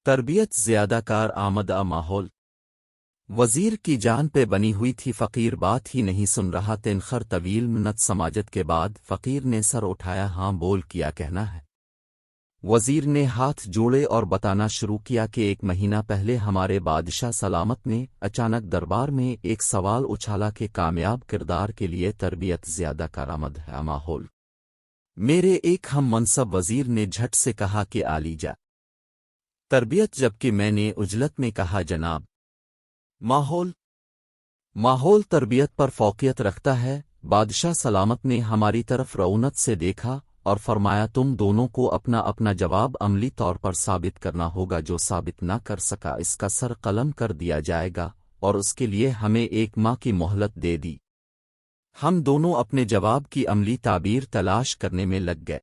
تربیت زیادہ کار آمدہ ماحول وزیر کی جان پہ بنی ہوئی تھی فقیر بات ہی نہیں سن رہا تنخر طویل منت سماجت کے بعد فقیر نے سر اٹھایا ہاں بول کیا کہنا ہے وزیر نے ہاتھ جوڑے اور بتانا شروع کیا کہ 1 مہینہ پہلے ہمارے بادشاہ سلامت نے اچانک دربار میں ایک سوال اچھالا کہ کامیاب کردار کے لیے تربیت زیادہ کارآمد ہے ماحول میرے ایک ہم منصب وزیر نے جھٹ سے کہا کہ عالی جا تربیت جبکہ میں نے عجلت میں کہا جناب ماحول تربیت پر فوقیت رکھتا ہے بادشاہ سلامت نے ہماری طرف رعونت سے دیکھا اور فرمایا تم دونوں کو اپنا اپنا جواب عملی طور پر ثابت کرنا ہوگا جو ثابت نہ کر سکا اس کا سر قلم کر دیا جائے گا اور اس کے لیے ہمیں 1 ماہ کی مہلت دے دی ہم دونوں اپنے جواب کی عملی تعبیر تلاش کرنے میں لگ گئے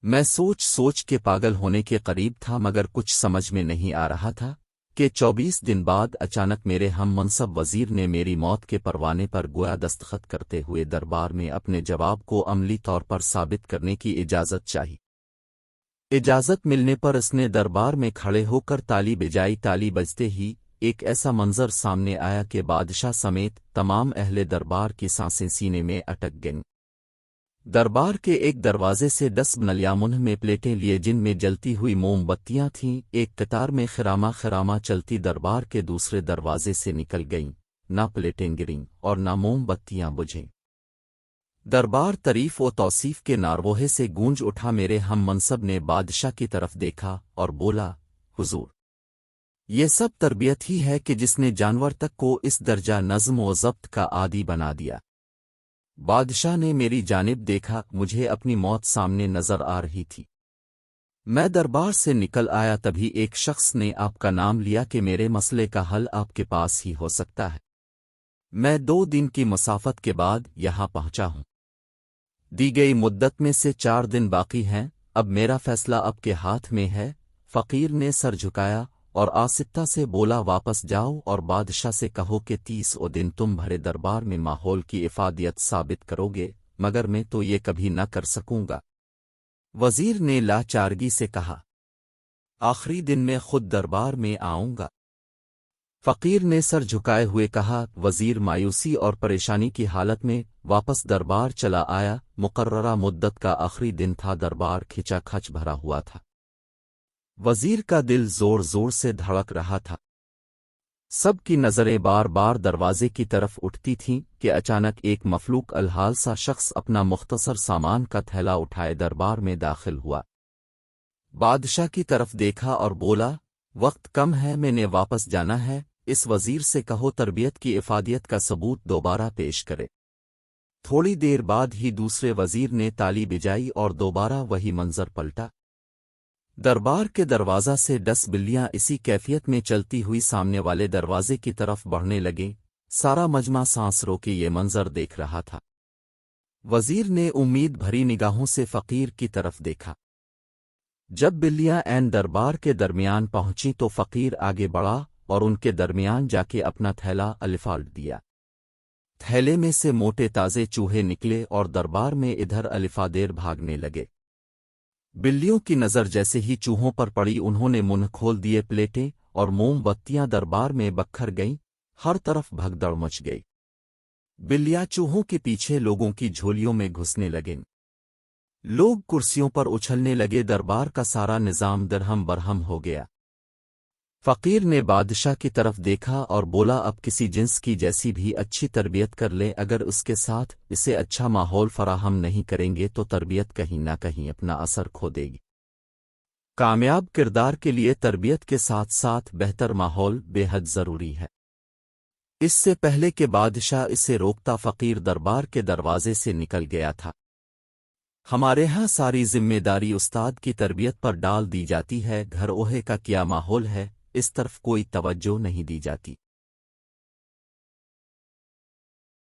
میں سوچ کے پاگل ہونے کے قریب تھا مگر کچھ سمجھ میں نہیں آ رہا تھا کہ 24 دن بعد اچانک میرے ہم منصب وزیر نے میری موت کے پروانے پر گویا دستخط کرتے ہوئے دربار میں اپنے جواب کو عملی طور پر ثابت کرنے کی اجازت چاہی اجازت ملنے پر اس نے دربار میں کھڑے ہو کر تالی بجائی تالی بجتے ہی ایک ایسا منظر سامنے آیا کہ بادشاہ سمیت تمام اہل دربار کی سانسیں سینے میں اٹک گئیں دربار کے ایک دروازے سے 10 نلیاں منہ میں پلیٹیں لیے جن میں جلتی ہوئی موم بتیاں تھیں ایک قطار میں خرامہ چلتی دربار کے دوسرے دروازے سے نکل گئیں نہ پلیٹیں گریں اور نہ موم بتیاں بجھیں دربار تعریف و توصیف کے ناروہے سے گونج اٹھا میرے ہم منصب نے بادشاہ کی طرف دیکھا اور بولا حضور یہ سب تربیت ہی ہے کہ جس نے جانور تک کو اس درجہ نظم و ضبط کا عادی بنا دیا بادشاہ نے میری جانب دیکھا مجھے اپنی موت سامنے نظر آ رہی تھی میں دربار سے نکل آیا تبھی ایک شخص نے آپ کا نام لیا کہ میرے مسئلے کا حل آپ کے پاس ہی ہو سکتا ہے میں 2 دن کی مسافت کے بعد یہاں پہنچا ہوں دی گئی مدت میں سے 4 دن باقی ہیں اب میرا فیصلہ آپ کے ہاتھ میں ہے فقیر نے سر جھکایا اور آستہ سے بولا واپس جاؤ اور بادشاہ سے کہو کہ 30 دن تم بھرے دربار میں ماحول کی افادیت ثابت کرو گے مگر میں تو یہ کبھی نہ کر سکوں گا وزیر نے لاچارگی سے کہا آخری دن میں خود دربار میں آؤں گا فقیر نے سر جھکائے ہوئے کہا وزیر مایوسی اور پریشانی کی حالت میں واپس دربار چلا آیا مقررہ مدت کا آخری دن تھا دربار کھچا کھچ بھرا ہوا تھا وزیر کا دل زور زور سے دھڑک رہا تھا سب کی نظریں بار بار دروازے کی طرف اٹھتی تھیں کہ اچانک ایک مفلوک الحال سا شخص اپنا مختصر سامان کا تھیلا اٹھائے دربار میں داخل ہوا بادشاہ کی طرف دیکھا اور بولا وقت کم ہے میں نے واپس جانا ہے اس وزیر سے کہو تربیت کی افادیت کا ثبوت دوبارہ پیش کرے تھوڑی دیر بعد ہی دوسرے وزیر نے تالی بجائی اور دوبارہ وہی منظر پلٹا دربار کے دروازہ سے 10 بلیاں اسی کیفیت میں چلتی ہوئی سامنے والے دروازے کی طرف بڑھنے لگیں سارا مجمع سانس روکے یہ منظر دیکھ رہا تھا وزیر نے امید بھری نگاہوں سے فقیر کی طرف دیکھا جب بلیاں عین دربار کے درمیان پہنچیں تو فقیر آگے بڑھا اور ان کے درمیان جا کے اپنا تھیلا الفالٹ دیا تھیلے میں سے موٹے تازے چوہے نکلے اور دربار میں ادھر الفادیر بھاگنے لگے بلیوں کی نظر جیسے ہی چوہوں پر پڑی انہوں نے منہ کھول دیے پلیٹیں اور موم بتیاں دربار میں بکھر گئیں ہر طرف بھگدڑ مچ گئی بلیاں چوہوں کے پیچھے لوگوں کی جھولیوں میں گھسنے لگیں لوگ کرسیوں پر اچھلنے لگے دربار کا سارا نظام درہم برہم ہو گیا فقیر نے بادشاہ کی طرف دیکھا اور بولا اب کسی جنس کی جیسی بھی اچھی تربیت کر لیں اگر اس کے ساتھ اسے اچھا ماحول فراہم نہیں کریں گے تو تربیت کہیں نہ کہیں اپنا اثر کھو دے گی کامیاب کردار کے لیے تربیت کے ساتھ ساتھ بہتر ماحول بے حد ضروری ہے اس سے پہلے کہ بادشاہ اسے روکتا فقیر دربار کے دروازے سے نکل گیا تھا ہمارے ہاں ساری ذمہ داری استاد کی تربیت پر ڈال دی جاتی ہے گھر اوہے کا کیا ماحول ہے اس طرف کوئی توجہ نہیں دی جاتی